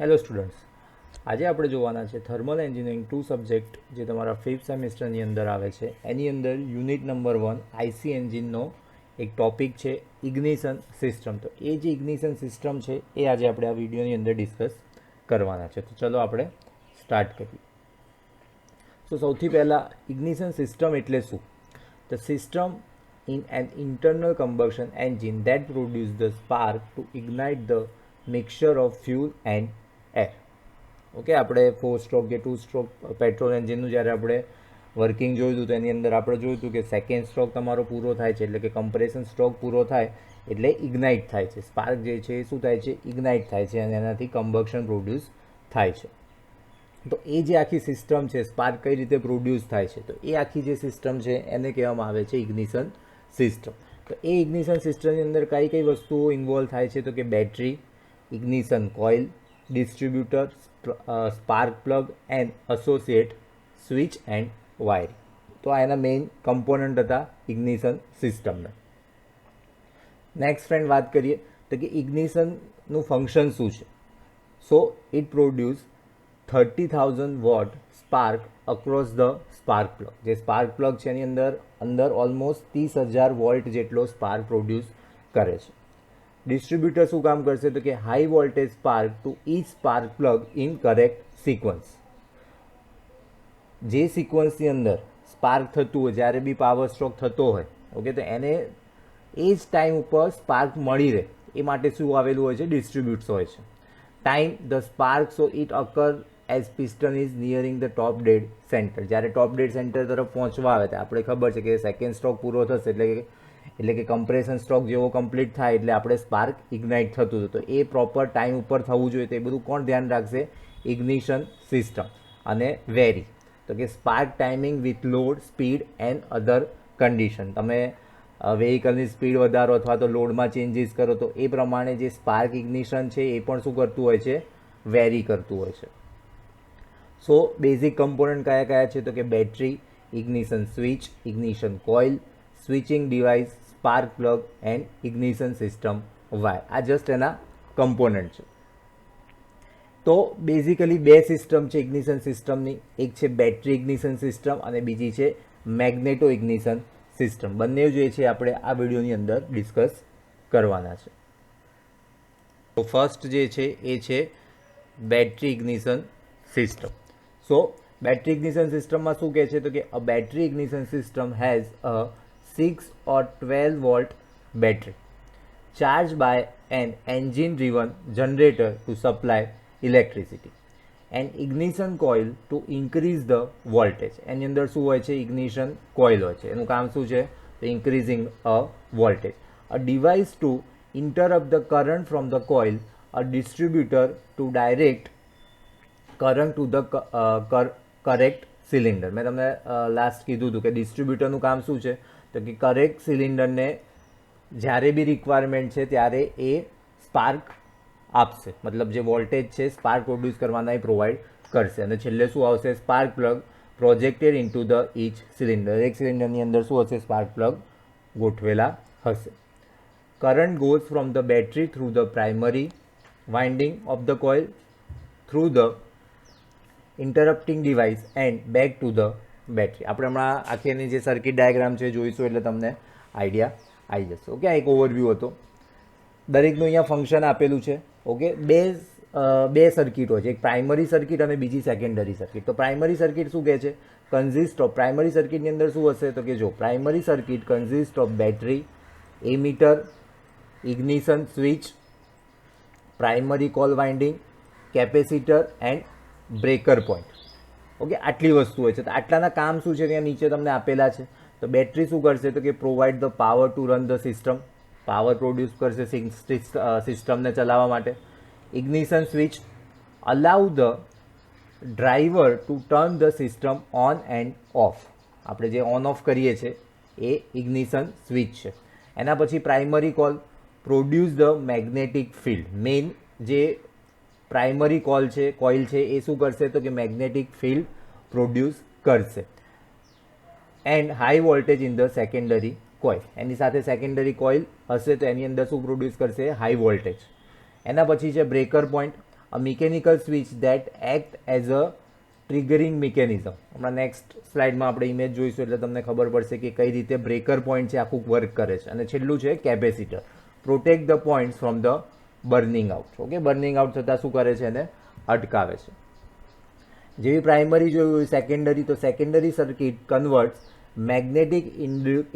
Hello students, આજે આપણે જોવાના છે થર્મલ એન્જિનિયરિંગ 2 સબ્જેક્ટ જે તમારા 5th સેમેસ્ટરની અંદર આવે છે. એની અંદર યુનિટ નંબર 1 આઈસી એન્જિનનો એક ટોપિક છે ઇગ્નિશન સિસ્ટમ. તો એ જે ઇગ્નિશન સિસ્ટમ છે એ આજે આપણે આ વિડીયોની અંદર ડિસ્કસ કરવાના છે. તો ચલો આપણે સ્ટાર્ટ કરીએ. તો સૌથી પહેલાં ઇગ્નિશન સિસ્ટમ એટલે શું? The system in an internal combustion engine that produces the spark to ignite the mixture of fuel and air. Okay, આપણે 4 સ્ટ્રોક કે 2 સ્ટ્રોક પેટ્રોલ એન્જિનનું જ્યારે આપણે વર્કિંગ જોયું હતું તો એની અંદર આપણે જોયું હતું કે સેકન્ડ સ્ટ્રોક તમારો પૂરો થાય છે એટલે કે કમ્પ્રેશન સ્ટ્રોક પૂરો થાય એટલે ઇગ્નાઇટ થાય છે. સ્પાર્ક જે છે એ શું થાય છે? ઇગ્નાઇટ થાય છે અને એનાથી કમ્બક્શન પ્રોડ્યુસ થાય છે. તો એ જે આખી સિસ્ટમ છે, સ્પાર્ક કઈ રીતે પ્રોડ્યુસ થાય છે, તો એ આખી જે સિસ્ટમ છે એને કહેવામાં આવે છે ઇગ્નિશન સિસ્ટમ. તો એ ઇગ્નિશન સિસ્ટમની અંદર કઈ કઈ વસ્તુઓ ઇન્વોલ્વ થાય છે? તો કે battery, ignition coil, distributor, spark plug and associate switch and wiring. તો આ એના મેઇન કમ્પોનન્ટ હતા ઇગ્નિશન સિસ્ટમના. નેક્સ્ટ ફ્રેન્ડ વાત કરીએ તો કે ઇગ્નિશનનું ફંક્શન શું છે? So it produce 30,000 watt spark across the spark plug. જે સ્પાર્ક પ્લગ છે એની અંદર ઓલમોસ્ટ 30,000 વોલ્ટ જેટલો સ્પાર્ક પ્રોડ્યુસ કરે છે. ડિસ્ટ્રીબ્યુટર શું કામ કરશે? તો કે high voltage spark to each spark plug in correct sequence. જે સિક્વન્સની અંદર સ્પાર્ક થતું હોય, જ્યારે બી પાવર સ્ટ્રોક થતો હોય, ઓકે, તો એને એ જ ટાઈમ ઉપર સ્પાર્ક મળી રહે એ માટે શું આવેલું હોય છે? ડિસ્ટ્રીબ્યુટ્સ હોય છે. Time the spark so it occur as piston is nearing the top dead centre. જ્યારે ટોપ ડેડ સેન્ટર તરફ પહોંચવા આવે તો આપણે ખબર છે કે સેકન્ડ સ્ટ્રોક પૂરો થશે એટલે કે કમ્પ્રેશન સ્ટ્રોક જેવો કમ્પ્લીટ થાય એટલે આપણે સ્પાર્ક ઇગ્નાઇટ થતું હતું. તો એ પ્રોપર ટાઈમ ઉપર થવું જોઈએ. તો એ બધું કોણ ધ્યાન રાખશે? Ignition system. અને વેરી તો કે spark timing with load, speed and other condition. તમે વેહિકલની સ્પીડ વધારો અથવા તો લોડમાં ચેન્જીસ કરો તો એ પ્રમાણે જે સ્પાર્ક ઇગ્નિશન છે એ પણ શું કરતું હોય છે? વેરી કરતું હોય છે. સો બેઝિક કમ્પોનન્ટ કયા કયા છે? તો કે battery, ignition switch, ignition coil, switching device, spark plug and ignition system wire. આ જસ્ટ એના કમ્પોનન્ટ છે. તો બેઝિકલી બે સિસ્ટમ છે ઇગ્નિશન સિસ્ટમની. એક છે બેટરી ઇગ્નિશન સિસ્ટમ અને બીજી છે મેગ્નેટો ઇગ્નિશન સિસ્ટમ. બંને જે છે આપણે આ વિડીયોની અંદર ડિસ્કસ કરવાના છે. તો ફર્સ્ટ જે છે એ છે battery ignition system. So battery ignition સિસ્ટમમાં શું કહે છે? તો કે a battery ignition system has a 6 or 12 volt battery charged by an engine driven generator to supply electricity and ignition coil to increase the voltage. એની અંદર શું હોય છે? ઇગ્નિશન કોઇલ હોય છે. એનું કામ શું છે? તો increasing a voltage. A device to interrupt the current from the coil, a distributor to direct current to the correct cylinder. મેં તમને લાસ્ટ કીધું હતું કે ડિસ્ટ્રીબ્યુટરનું કામ શું છે? તો કે કરેક્ટ સિલિન્ડરને જ્યારે બી રિક્વાયરમેન્ટ છે ત્યારે એ સ્પાર્ક આપશે. મતલબ જે વોલ્ટેજ છે સ્પાર્ક પ્રોડ્યુસ કરવાના એ પ્રોવાઈડ કરશે. અને છેલ્લે શું આવશે? Spark plug projected into the each cylinder. એક સિલિન્ડરની અંદર શું હશે? સ્પાર્ક પ્લગ ગોઠવેલા હશે. Current goes from the battery through the primary winding of the coil, through the interrupting device and back to the battery. આપણે હમણાં આખી એની જે સર્કિટ ડાયાગ્રામ છે જોઈશું એટલે તમને આઈડિયા આવી જશે. ઓકે, આ એક ઓવરવ્યૂ હતો. દરેકનું અહીંયા ફંક્શન આપેલું છે. ઓકે, બે સર્કિટ હોય છે, એક પ્રાઇમરી સર્કિટ અને બીજી સેકન્ડરી સર્કિટ. તો પ્રાઇમરી સર્કિટ શું કહે છે? કન્ઝિસ્ટ ઓફ, પ્રાઇમરી સર્કિટની અંદર શું હશે? તો કે જો primary circuit consist of battery, ammeter, ignition switch, primary coil winding, capacitor and breaker point. Okay, આટલી વસ્તુ હોય છે. તો આટલાના કામ શું છે ત્યાં નીચે તમને આપેલા છે. તો બેટરી શું કરશે? તો કે provide the power to run the system. Power produce કરશે સિસ્ટમને ચલાવવા માટે. Ignition switch allow the driver to turn the system on and off. આપણે જે ઓન ઓફ કરીએ છીએ એ ઇગ્નિશન સ્વિચ છે. એના પછી primary coil produce the magnetic field. Main જે પ્રાઇમરી કોઇલ છે એ શું કરશે? તો કે મેગ્નેટિક ફિલ્ડ પ્રોડ્યુસ કરશે. And high voltage in the secondary coil. એની સાથે સેકન્ડરી કોઇલ હશે તો એની અંદર શું પ્રોડ્યુસ કરશે? High voltage. એના પછી છે breaker point. A mechanical switch that act as a triggering mechanism. હમણાં નેક્સ્ટ સ્લાઇડમાં આપણે ઇમેજ જોઈશું એટલે તમને ખબર પડશે કે કઈ રીતે બ્રેકર પોઈન્ટ છે આખું વર્ક કરે છે. અને છેલ્લું છે capacitor, protect the points from the burning out. Okay, burning out થતાં શું કરે છે? એને અટકાવે છે. જેવી પ્રાઇમરી જોયું સેકન્ડરી, તો secondary circuit converts magnetic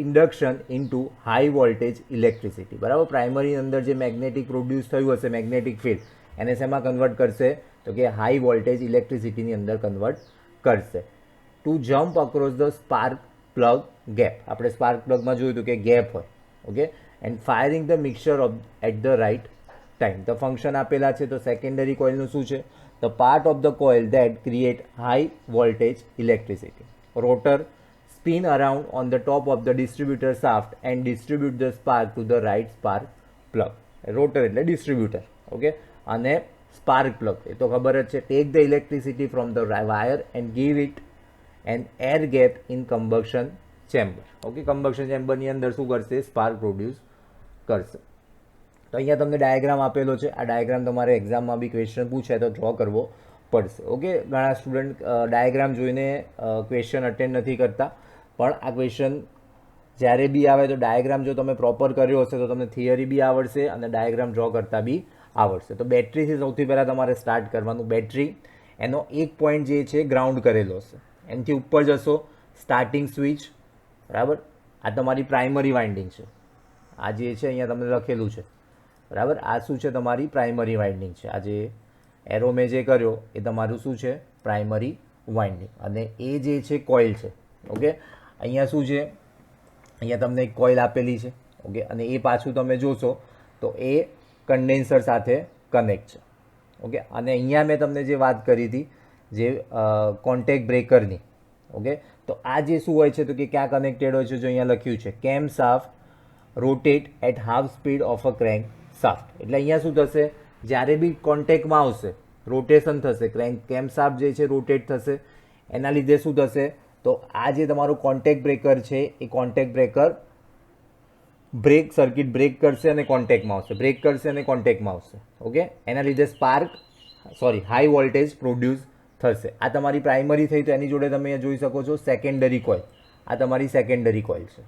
induction into high voltage electricity. બરાબર, પ્રાઇમરી અંદર જે મેગ્નેટિક પ્રોડ્યુસ થયું હશે મેગ્નેટિક ફિલ્ડ, એને શેમાં કન્વર્ટ કરશે? તો કે હાઈ વોલ્ટેજ ઇલેક્ટ્રિસિટીની અંદર કન્વર્ટ કરશે. To jump across the spark plug gap. આપણે સ્પાર્ક પ્લગમાં જોયું હતું કે ગેપ હોય. Okay, and firing the mixture of at the right time. તો ફંક્શન આપેલા છે. તો સેકન્ડરી કોઇલનું શું છે? The part of the coil that create high voltage electricity. Rotor spin around on the top of the distributor shaft and distribute the spark to the right spark plug. Rotor એટલે distributor. Okay, અને spark plug એ તો ખબર જ છે. Take the electricity from the wire and give it an air gap in combustion chamber. Okay, combustion chamber અંદર શું કરશે? સ્પાર્ક પ્રોડ્યુસ કરશે. તો અહીંયા તમને ડાયાગ્રામ આપેલો છે. આ ડાયાગ્રામ તમારે એક્ઝામમાં બી ક્વેશ્ચન પૂછે તો ડ્રો કરવો પડશે. ઓકે, ઘણા સ્ટુડન્ટ ડાયાગ્રામ જોઈને ક્વેશ્ચન અટેન્ડ નથી કરતા, પણ આ ક્વેશ્ચન જ્યારે બી આવે તો ડાયાગ્રામ જો તમે પ્રોપર કર્યો હશે તો તમને થિયરી બી આવડશે અને ડાયાગ્રામ ડ્રો કરતા બી આવડશે. તો બેટરીથી સૌથી પહેલાં તમારે સ્ટાર્ટ કરવાનું. બેટરી એનો એક પોઈન્ટ જે છે ગ્રાઉન્ડ કરેલો હશે, એનાથી ઉપર જશો સ્ટાર્ટિંગ સ્વિચ. બરાબર, આ તમારી પ્રાઇમરી વાઇન્ડિંગ છે. આ જે છે અહીંયા તમને લખેલું છે. બરાબર, આ શું છે? તમારી પ્રાઇમરી વાઇન્ડિંગ છે. આ જે એરો મેં જે કર્યો એ તમારું શું છે? Primary winding. અને એ જે છે કોઇલ છે. ઓકે, અહીંયા શું છે? અહીંયા તમને એક કોઇલ આપેલી છે. ઓકે, અને એ પાછું તમે જોશો તો એ કન્ડેન્સર સાથે કનેક્ટ છે. ઓકે, અને અહીંયા મેં તમને જે વાત કરી હતી જે કોન્ટેક્ટ બ્રેકરની. ઓકે, તો આ જે શું હોય છે? તો કે ક્યાં કનેક્ટેડ હોય છે? જો અહીંયા લખ્યું છે camshaft rotate at half speed of a crankshaft. એટલે અહીંયા શું થશે? જ્યારે બી કોન્ટેક્ટમાં આવશે રોટેશન થશે, કેમ શાફ્ટ જે છે રોટેટ થશે. એના લીધે શું થશે? તો આ જે તમારું કોન્ટેક્ટ બ્રેકર છે એ contact breaker break circuit break કરશે અને કોન્ટેક્ટમાં આવશે, બ્રેક કરશે અને કોન્ટેક્ટમાં આવશે. ઓકે, એના લીધે હાઈ વોલ્ટેજ પ્રોડ્યુસ થશે. આ તમારી પ્રાઇમરી થઈ. તો એની જોડે તમે અહીંયા જોઈ શકો છો સેકન્ડરી કોઇલ. આ તમારી સેકન્ડરી કોઇલ છે.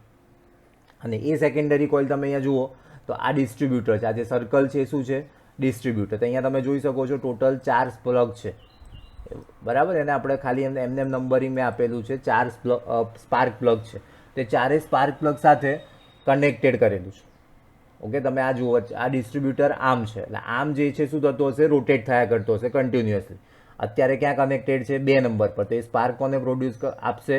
અને એ સેકન્ડરી કોઇલ તમે અહીંયા જુઓ તો આ ડિસ્ટ્રીબ્યુટર છે. આ જે સર્કલ છે એ શું છે? ડિસ્ટ્રીબ્યુટર. તો અહીંયા તમે જોઈ શકો છો ટોટલ 4 પ્લગ છે. બરાબર, એને આપણે ખાલી એમને નંબરિંગ મેં આપેલું છે. 4 સ્પાર્ક પ્લગ છે. તે ચારે સ્પાર્ક પ્લગ સાથે કનેક્ટેડ કરેલું છે. ઓકે, તમે આ જુઓ, આ ડિસ્ટ્રીબ્યુટર આમ છે. એટલે આમ જે છે શું થતું હશે? રોટેટ થયા કરતો હશે કન્ટિન્યુઅસલી. અત્યારે ક્યાં કનેક્ટેડ છે? 2 નંબર પર. તો એ સ્પાર્ક કોને પ્રોડ્યુસ આપશે?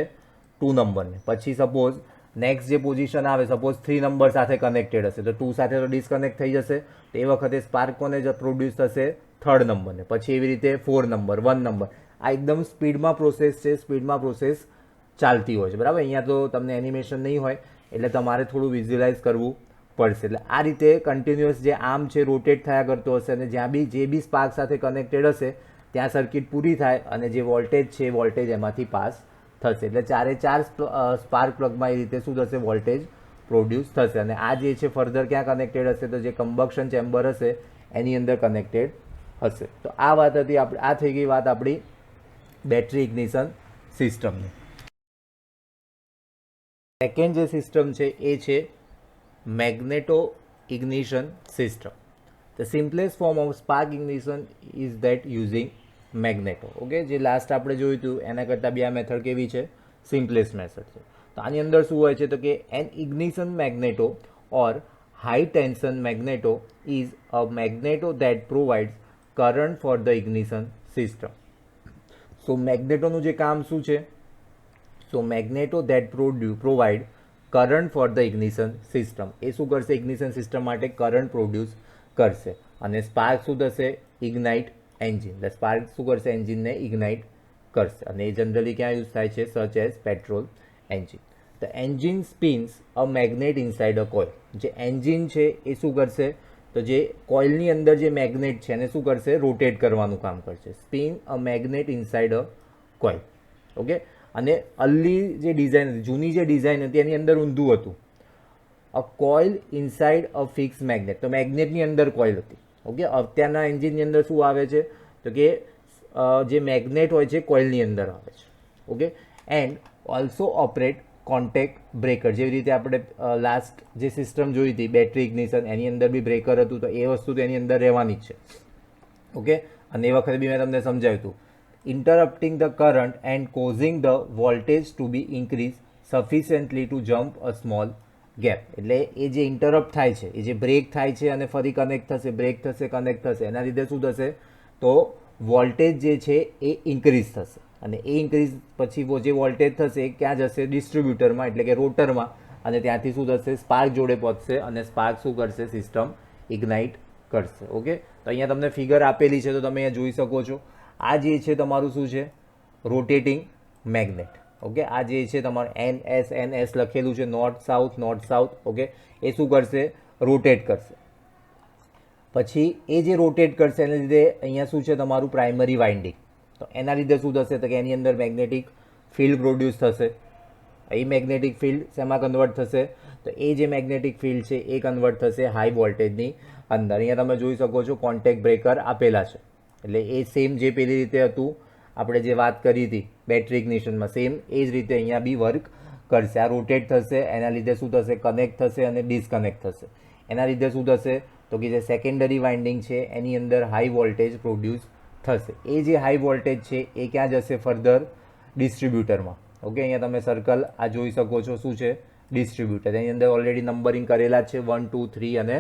2 નંબરને. પછી સપોઝ નેક્સ્ટ જે પોઝિશન આવે, સપોઝ 3 નંબર સાથે કનેક્ટેડ હશે તો 2 સાથે તો ડિસ્કનેક્ટ થઈ જશે. તો એ વખતે સ્પાર્ક કોને પ્રોડ્યુસ થશે? 3rd નંબરને. પછી એવી રીતે 4 નંબર, 1 નંબર. આ એકદમ સ્પીડમાં પ્રોસેસ છે. સ્પીડમાં પ્રોસેસ ચાલતી હોય છે. બરાબર, અહીંયા તો તમને એનિમેશન નહીં હોય એટલે તમારે થોડું વિઝ્યુલાઇઝ કરવું પડશે. એટલે આ રીતે કન્ટિન્યુઅસ જે આમ છે રોટેટ થયા કરતો હશે અને જ્યાં બી જે બી સ્પાર્ક સાથે કનેક્ટેડ હશે ત્યાં સર્કિટ પૂરી થાય અને જે વોલ્ટેજ છે વોલ્ટેજ એમાંથી પાસ થશે. એટલે 4 સ્પાર્ક પ્લગમાં એ રીતે શું થશે? વોલ્ટેજ પ્રોડ્યુસ થશે. અને આ જે છે ફર્ધર ક્યાં કનેક્ટેડ હશે? તો જે કમ્બક્શન ચેમ્બર હશે એની અંદર કનેક્ટેડ હશે. તો આ વાત હતી આપણે, આ થઈ ગઈ વાત આપણી બેટરી ઇગ્નિશન સિસ્ટમની. સેકન્ડ જે સિસ્ટમ છે એ છે magneto ignition system. The simplest form of spark ignition is that using magneto. Okay, જે લાસ્ટ આપણે જોયું હતું એના કરતાં બી આ મેથડ કેવી છે? સિમ્પલેસ્ટ મેથડ છે. તો આની અંદર શું હોય છે? તો કે an ignition magneto or high tension magneto is a magneto that provides current for the ignition system. So મેગ્નેટોનું જે કામ શું છે? So magneto that provide current for the ignition system. એ શું કરશે? ઇગ્નિશન સિસ્ટમ માટે કરંટ પ્રોડ્યુસ કરશે. અને સ્પાર્ક શું થશે? Ignite engine. એટલે સ્પાર્ક શું કરશે? એન્જિનને ઇગ્નાઇટ કરશે. અને એ જનરલી ક્યાં યુઝ થાય છે? Such as petrol engine. The engine spins a magnet inside a coil. જે એન્જિન છે એ શું કરશે? તો જે કોઇલની અંદર જે મેગ્નેટ છે એને શું કરશે? રોટેટ કરવાનું કામ કરશે. Spin a magnet inside a coil. Okay, અને અર્લી જે ડિઝાઇન હતી, જૂની જે ડિઝાઇન હતી એની અંદર ઊંધું હતું. અ કોઇલ ઇનસાઇડ અ ફિક્સ મેગ્નેટ. તો મેગ્નેટની અંદર કોઇલ હતી. ઓકે, અત્યારના એન્જિનની અંદર શું આવે છે તો કે જે મેગ્નેટ હોય છે કોઇલની અંદર આવે છે. Okay, and also operate contact breaker. જેવી રીતે આપણે લાસ્ટ જે સિસ્ટમ જોઈ હતી બેટરી ઇગ્નિશન, એની અંદર બી બ્રેકર હતું, તો એ વસ્તુ તો એની અંદર રહેવાની જ છે. ઓકે, અને એ વખતે બી મેં તમને સમજાવ્યું હતું. Interrupting the current and causing the voltage to be increase sufficiently to jump a small gap. એટલે એ જે ઇન્ટરપ્ટ થાય છે, એ જે બ્રેક થાય છે અને ફરી કનેક્ટ થશે, બ્રેક થશે, કનેક્ટ થશે, એના લીધે શું થશે તો વોલ્ટેજ જે છે એ ઇન્ક્રીઝ થશે. અને એ ઇન્ક્રીઝ પછી જે વોલ્ટેજ થશે એ ક્યાં જશે? ડિસ્ટ્રીબ્યુટરમાં, એટલે કે રોટરમાં, અને ત્યાંથી શું થશે? સ્પાર્ક જોડે પહોંચશે અને સ્પાર્ક શું કરશે? સિસ્ટમ ઇગ્નાઇટ કરશે. ઓકે, તો અહીંયા તમને ફિગર આપેલી છે તો તમે અહીંયા જોઈ શકો છો. આ જે છે તમારું શું છે? Rotating magnet. ઓકે, આ જે છે તમારું NS લખેલું છે, north south north south. Okay, એ શું કરશે? રોટેટ કરશે. પછી એ જે રોટેટ કરશે એને લીધે અહીંયા શું છે તમારું? Primary winding. તો એના લીધે શું થશે તો કે એની અંદર મેગ્નેટિક ફિલ્ડ પ્રોડ્યુસ થશે. એ મેગ્નેટિક ફિલ્ડ શેમાં કન્વર્ટ થશે? તો એ જે મેગ્નેટિક ફિલ્ડ છે એ કન્વર્ટ થશે હાઈ વોલ્ટેજની અંદર. અહીંયા તમે જોઈ શકો છો કોન્ટેક્ટ બ્રેકર આપેલા છે. એટલે એ સેમ જે પેલી રીતે હતું આપણે જે વાત કરી હતી બેટરી ઇગ્નિશનમાં, સેમ એ જ રીતે અહીંયા બી વર્ક કરશે. આ રોટેટ થશે, એના લીધે શું થશે? કનેક્ટ થશે અને ડિસકનેક્ટ થશે. એના લીધે શું થશે તો કે જે સેકન્ડરી વાઇન્ડિંગ છે એની અંદર હાઈ વોલ્ટેજ પ્રોડ્યુસ થશે. એ જે હાઈ વોલ્ટેજ છે એ ક્યાં જશે? ફર્ધર ડિસ્ટ્રીબ્યુટરમાં. ઓકે, અહીંયા તમે સર્કલ આ જોઈ શકો છો, શું છે? ડિસ્ટ્રીબ્યુટર. એની અંદર ઓલરેડી નંબરિંગ કરેલા છે 1 2 3 અને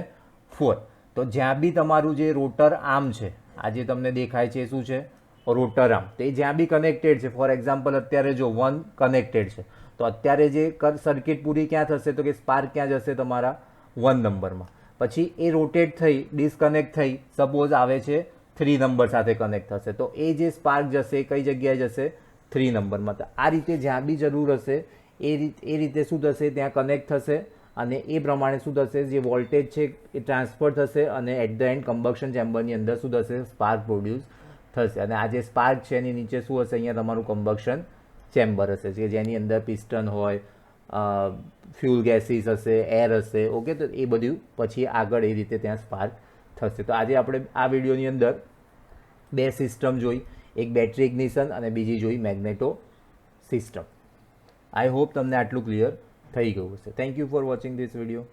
4. તો જ્યાં બી તમારું જે રોટર આર્મ છે, આ જે તમને દેખાય છે એ શું છે? Rotor arm. તો એ જ્યાં બી કનેક્ટેડ છે, ફોર એક્ઝામ્પલ અત્યારે જો 1 કનેક્ટેડ છે, તો અત્યારે જે સર્કિટ પૂરી ક્યાં થશે તો કે સ્પાર્ક ક્યાં જશે? તમારા 1 નંબરમાં. પછી એ રોટેટ થઈ ડિસકનેક્ટ થઈ સપોઝ આવે છે 3 નંબર સાથે કનેક્ટ થશે, તો એ જે સ્પાર્ક જશે કઈ જગ્યાએ જશે? 3 નંબરમાં. તો આ રીતે જ્યાં બી જરૂર હશે એ રીતે શું થશે? ત્યાં કનેક્ટ થશે અને એ પ્રમાણે શું થશે? જે વોલ્ટેજ છે એ ટ્રાન્સફર થશે અને એટ ધ એન્ડ કમ્બક્શન ચેમ્બરની અંદર શું થશે? સ્પાર્ક પ્રોડ્યુસ થશે. અને આ જે સ્પાર્ક છે એની નીચે શું હશે? અહીંયા તમારું કમ્બક્શન ચેમ્બર હશે, કે જેની અંદર પિસ્ટન હોય, ફ્યુલ ગેસીસ હશે, એર હશે. ઓકે, તો એ બધું પછી આગળ એ રીતે ત્યાં સ્પાર્ક થશે. તો આજે આપણે આ વિડીયોની અંદર 2 સિસ્ટમ જોઈ, એક બેટરી ઇગ્નિશન અને બીજી જોઈ મેગ્નેટો સિસ્ટમ. આઈ હોપ તમને આટલું ક્લિયર થઈ ગયું હશે. Thank you for watching this video.